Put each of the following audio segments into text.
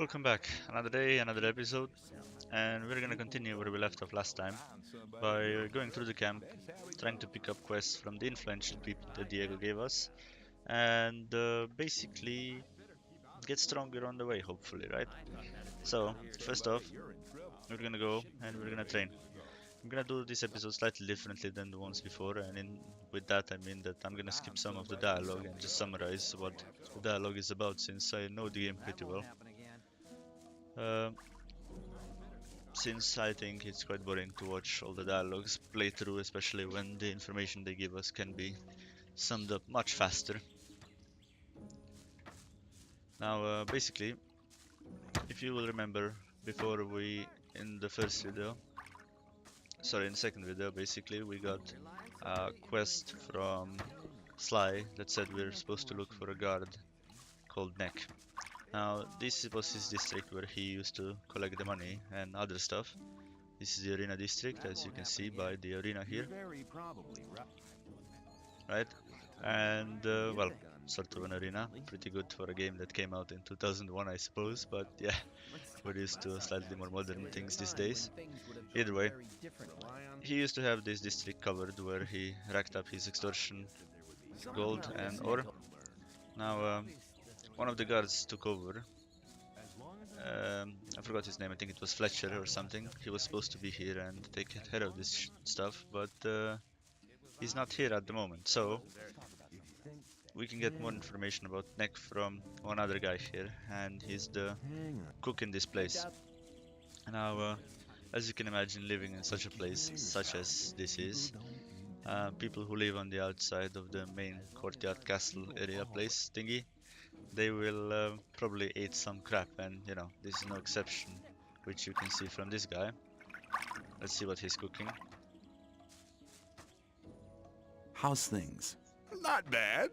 Welcome back. Another day, another episode, and we're gonna continue where we left off last time by going through the camp, trying to pick up quests from the influential people that Diego gave us, and basically get stronger on the way, hopefully, right? So, first off, we're gonna go and we're gonna train. I'm gonna do this episode slightly differently than the ones before, and with that I mean that I'm gonna skip some of the dialogue and just summarize what the dialogue is about since I know the game pretty well. Uh, since I think it's quite boring to watch all the dialogues play through, especially when the information they give us can be summed up much faster. Now, basically, if you will remember, before in the first video, sorry, in the second video, basically, we got a quest from Sly that said we're supposed to look for a guard called Neck. Now, this was his district where he used to collect the money and other stuff. This is the arena district, as you can see by the arena here, right? And, well, sort of an arena, pretty good for a game that came out in 2001, I suppose, but yeah, we're used to slightly more modern things these days. Either way, he used to have this district covered where he racked up his extortion, gold and ore. Now, one of the guards took over. I forgot his name, I think it was Fletcher or something. He was supposed to be here and take care of this stuff, but he's not here at the moment, so we can get more information about Neck from one other guy here, and he's the cook in this place. Now, as you can imagine, living in such a place, such as this is, people who live on the outside of the main courtyard castle area place thingy, they will probably eat some crap, and you know, this is no exception, which you can see from this guy. Let's see what he's cooking. How's things? Not bad.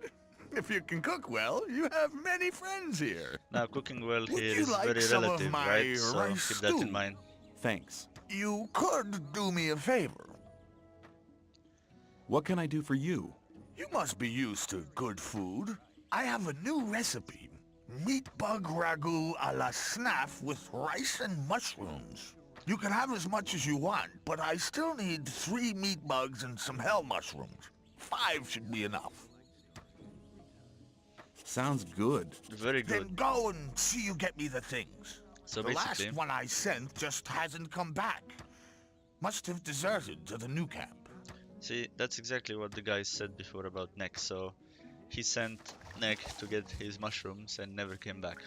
If you can cook well, you have many friends here. Now, cooking well Would here you is like very some of relative, my right? So rice keep that in stew? mind. Thanks. You could do me a favor. What can I do for you? You must be used to good food. I have a new recipe. Meat bug ragu a la snaff with rice and mushrooms. You can have as much as you want, but I still need 3 meat bugs and some hell mushrooms. 5 should be enough. Sounds good. Very good. Then go and see you get me the things. So The basically, last one I sent just hasn't come back. Must have deserted to the new camp. see, that's exactly what the guy said before about Neck. So he sent Neck to get his mushrooms and never came back.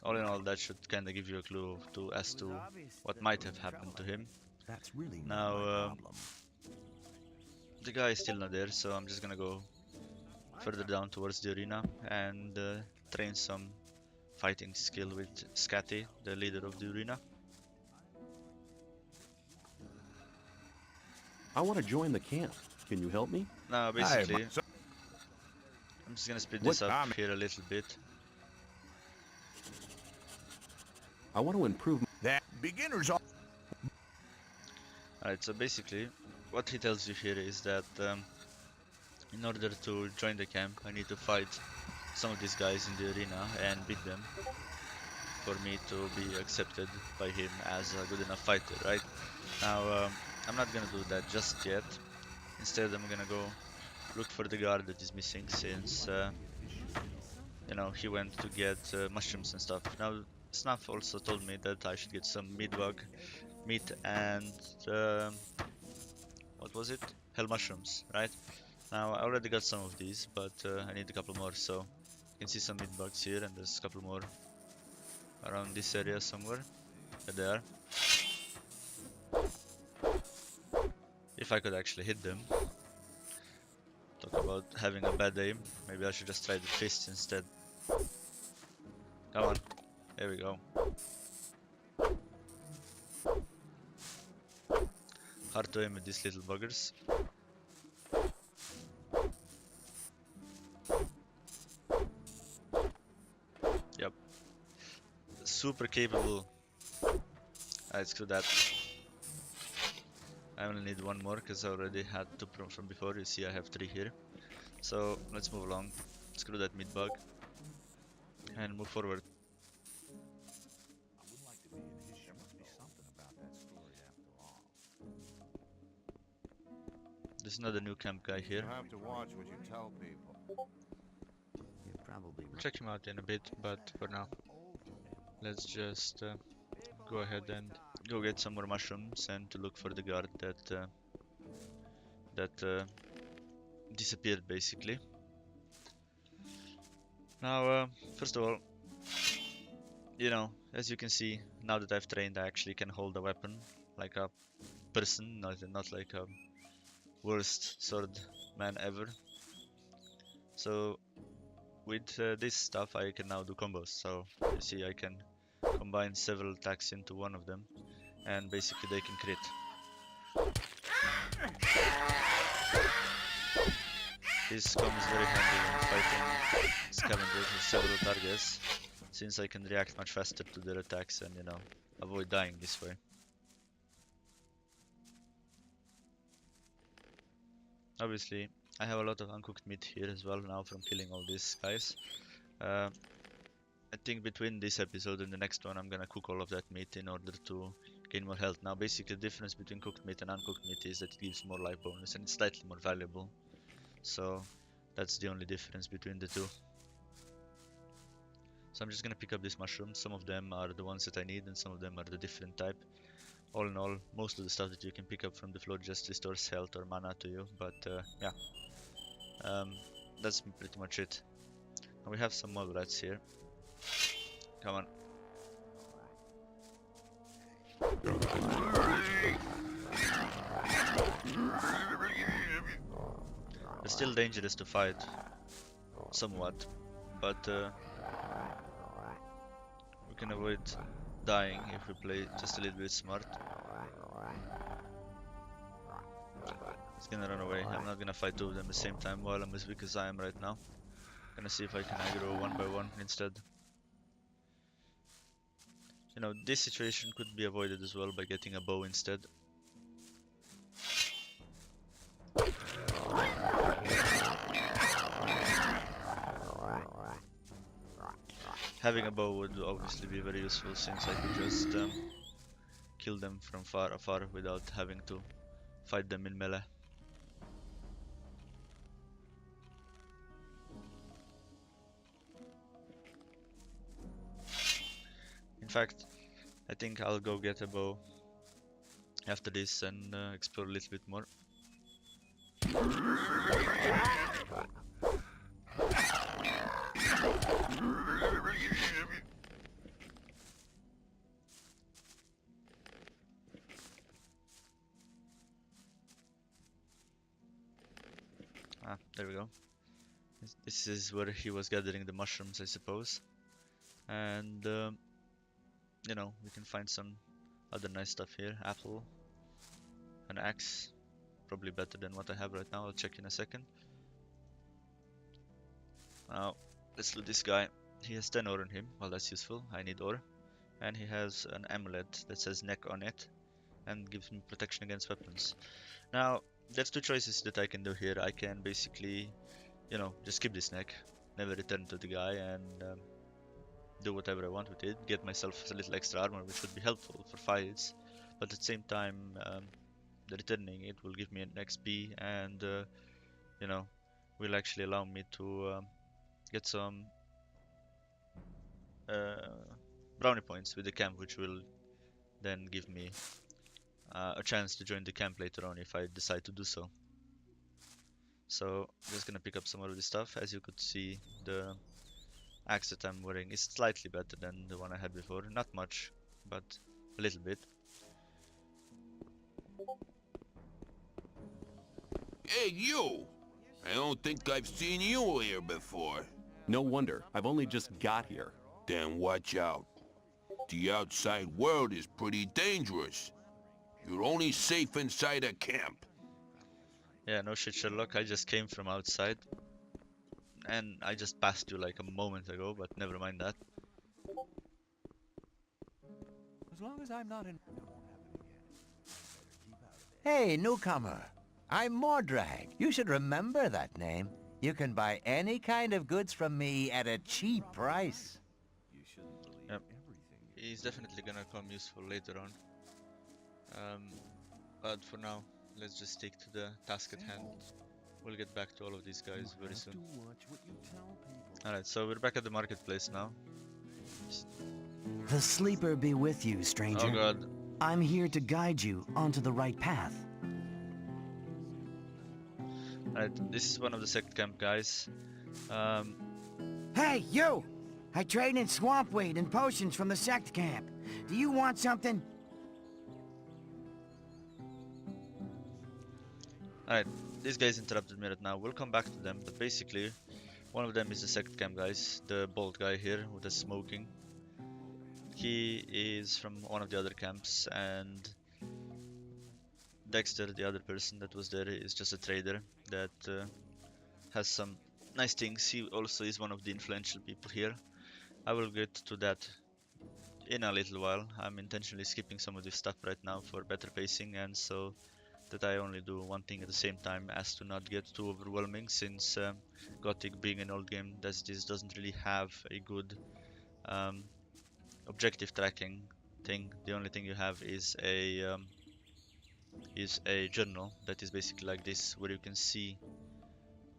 All in all, that should kind of give you a clue as to what might have happened to him. That's really Now, the guy is still not there, so I'm just gonna go further down towards the arena and train some fighting skill with Scatty, the leader of the arena. I want to join the camp. Can you help me? Now, basically, I'm just gonna speed this What- up here a little bit. I want to improve. That beginners are... Alright, so basically, what he tells you here is that in order to join the camp, I need to fight some of these guys in the arena and beat them for me to be accepted by him as a good enough fighter, right? Now, I'm not gonna do that just yet. Instead, I'm gonna go look for the guard that is missing since, you know, he went to get mushrooms and stuff. Now, Snuff also told me that I should get some meat and what was it? Hell mushrooms, right? Now I already got some of these, but I need a couple more. So you can see some meat bugs here, and there's a couple more around this area somewhere. There they are. If I could actually hit them. Talk about having a bad aim. Maybe I should just try the fist instead. Come on. There we go. Hard to aim with these little buggers. Yep. Super capable. Alright, screw that. I only need one more because I already had two from before. You see I have 3 here. So let's move along. Screw that meat bug. And move forward. There's another new camp guy here. You have to watch what you tell people. We'll check him out in a bit, but for now, let's just go ahead and go get some more mushrooms and to look for the guard that disappeared basically. Now, first of all, you know, as you can see, now that I've trained, I actually can hold a weapon like a person, not like a worst sword man ever. So with this stuff, I can now do combos. So you see, I can combine several attacks into one of them, and basically they can crit. This comes very handy when fighting scavengers with several targets, since I can react much faster to their attacks and, you know, avoid dying this way. Obviously, I have a lot of uncooked meat here as well now from killing all these guys. I think between this episode and the next one, I'm gonna cook all of that meat in order to gain more health. Now, basically, the difference between cooked meat and uncooked meat is that it gives more life bonus and it's slightly more valuable. So that's the only difference between the two. So I'm just gonna pick up these mushrooms. Some of them are the ones that I need and some of them are the different type. All in all, most of the stuff that you can pick up from the floor just restores health or mana to you, but yeah, that's pretty much it. And we have some more rats here. Come on. They're still dangerous to fight, somewhat, but we can avoid dying if we play just a little bit smart. He's gonna run away. I'm not gonna fight two of them at the same time while I'm as weak as I am right now. Gonna see if I can aggro one by one instead. You know, this situation could be avoided as well by getting a bow instead. Having a bow would obviously be very useful, since I could just kill them from afar without having to fight them in melee. In fact, I think I'll go get a bow after this and explore a little bit more. Ah, there we go. This is where he was gathering the mushrooms, I suppose. And you know, we can find some other nice stuff here. Apple, an axe, probably better than what I have right now. I'll check in a second. Now, let's loot this guy. He has 10 ore on him. Well, that's useful. I need ore. And he has an amulet that says neck on it and gives me protection against weapons. Now, there's two choices that I can do here. I can basically, you know, just skip this neck, never return to the guy, and do whatever I want with it, get myself a little extra armor, which would be helpful for fights, but at the same time, the returning it will give me an XP, and you know, will actually allow me to get some brownie points with the camp, which will then give me a chance to join the camp later on if I decide to do so. So I'm just gonna pick up some of this stuff. As you could see, the axe that I'm wearing is slightly better than the one I had before. Not much, but a little bit. Hey, you! I don't think I've seen you here before. No wonder. I've only just got here. Then watch out. The outside world is pretty dangerous. You're only safe inside a camp. Yeah, no shit, Sherlock. I just came from outside. And I just passed you like a moment ago, but never mind that. As long as I'm not in... Hey, newcomer. I'm Mordrag. You should remember that name. You can buy any kind of goods from me at a cheap price. Yep. He's definitely gonna come useful later on. But for now, let's just stick to the task at hand. We'll get back to all of these guys very soon. Alright, so we're back at the marketplace now. The sleeper be with you, stranger. Oh god. I'm here to guide you onto the right path. Alright, this is one of the sect camp guys. Hey, you! I trade in swamp weed and potions from the sect camp. Do you want something? Alright, these guys interrupted me right now. We'll come back to them, but basically, one of them is the sect camp guys, the bald guy here with the smoking. He is from one of the other camps, and Dexter, the other person that was there, is just a trader that has some nice things. He also is one of the influential people here. I will get to that in a little while. I'm intentionally skipping some of this stuff right now for better pacing, and so that I only do one thing at the same time as to not get too overwhelming, since Gothic, being an old game as this, doesn't really have a good objective tracking thing. The only thing you have is a journal that is basically like this, where you can see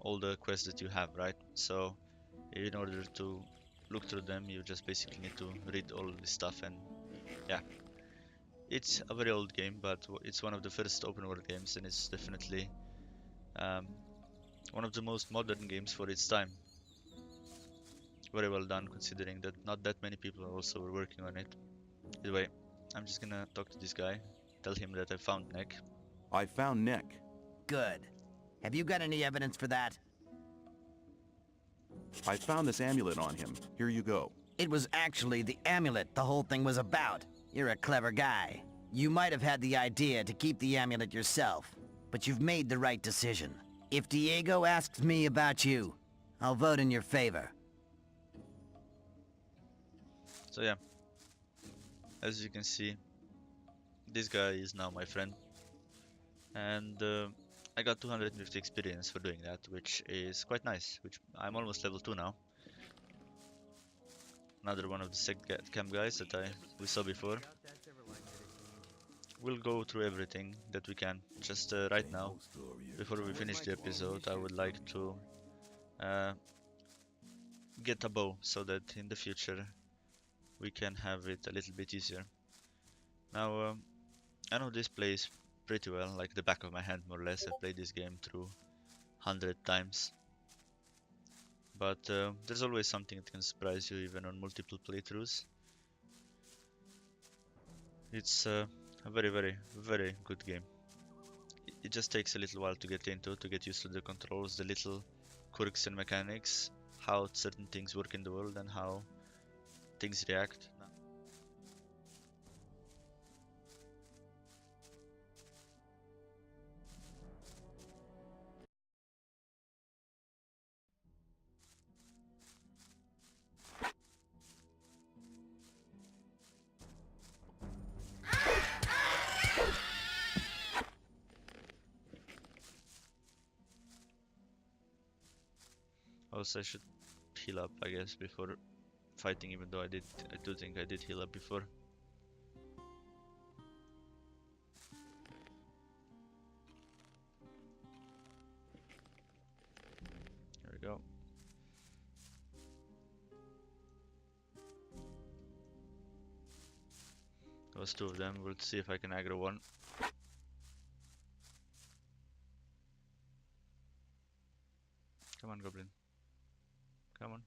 all the quests that you have, right? So in order to look through them, you just basically need to read all of this stuff, and yeah. It's a very old game, but it's one of the first open world games, and it's definitely one of the most modern games for its time. Very well done, considering that not that many people also were working on it. Anyway, I'm just gonna talk to this guy, tell him that I found Nick. I found Nick. Good. Have you got any evidence for that? I found this amulet on him. Here you go. It was actually the amulet the whole thing was about. You're a clever guy. You might have had the idea to keep the amulet yourself, but you've made the right decision. If Diego asks me about you, I'll vote in your favor. So yeah, as you can see, this guy is now my friend, and I got 250 experience for doing that, which is quite nice. Which I'm almost level 2 now. Another one of the sect camp guys that we saw before. We'll go through everything that we can. Just right now, before we finish the episode, I would like to get a bow, so that in the future we can have it a little bit easier. Now, I know this place pretty well, like the back of my hand more or less. I've played this game through 100 times. But there's always something that can surprise you, even on multiple playthroughs. It's a very, very, very good game. It just takes a little while to get into, to get used to the controls, the little quirks and mechanics, how certain things work in the world and how things react. Also, I should heal up, I guess, before fighting, even though I do think I did heal up before. There we go. Those two of them. We'll see if I can aggro one. Come on, Goblin. Come on.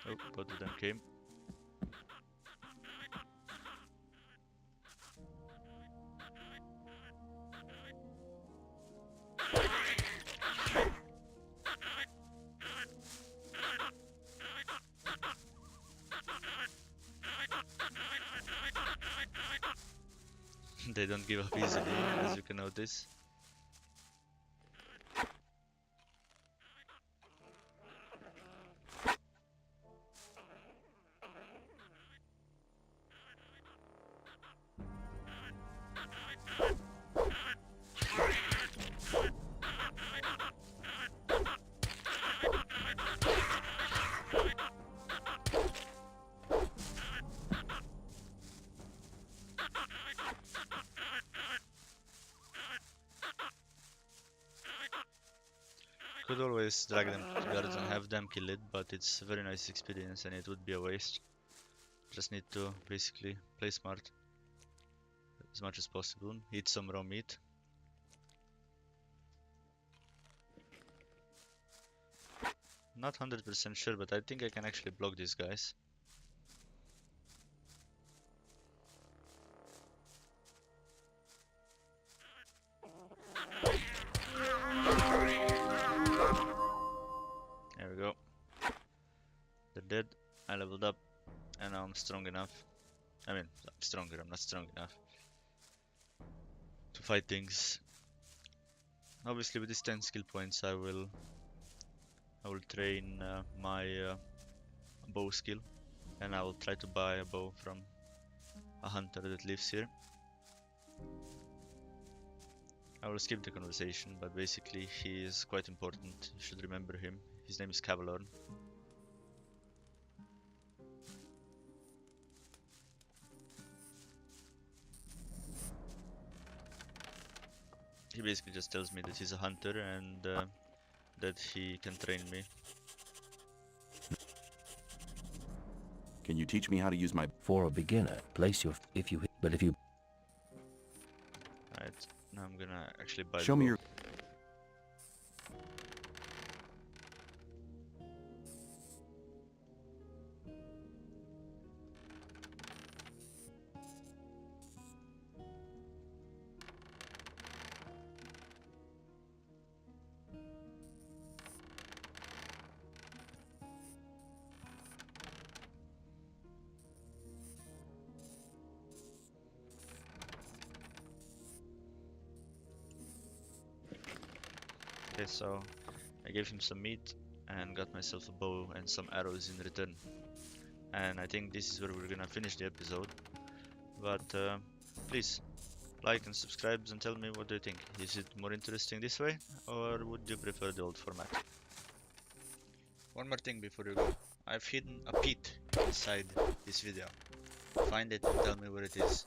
Oh, both of them came. They don't give up easily, as you can notice. Could always drag them to guards and have them kill it, but it's a very nice experience and it would be a waste. Just need to basically play smart as much as possible, eat some raw meat. Not 100% sure, but I think I can actually block these guys. There we go. They're dead. I leveled up and now I'm strong enough. I mean, I'm stronger, I'm not strong enough to fight things. Obviously with these 10 skill points I will train my bow skill, and I will try to buy a bow from a hunter that lives here. I will skip the conversation, but basically he is quite important. You should remember him. His name is Cavalorn. He basically just tells me that he's a hunter and that he can train me. Can you teach me how to use my... For a beginner, place your... if you... but if you... Alright, now I'm gonna actually buy Show the me bow. your... Okay, so I gave him some meat and got myself a bow and some arrows in return. And I think this is where we're gonna finish the episode. But please like and subscribe and tell me what do you think. Is it more interesting this way or would you prefer the old format? One more thing before you go. I've hidden a pit inside this video. Find it and tell me where it is.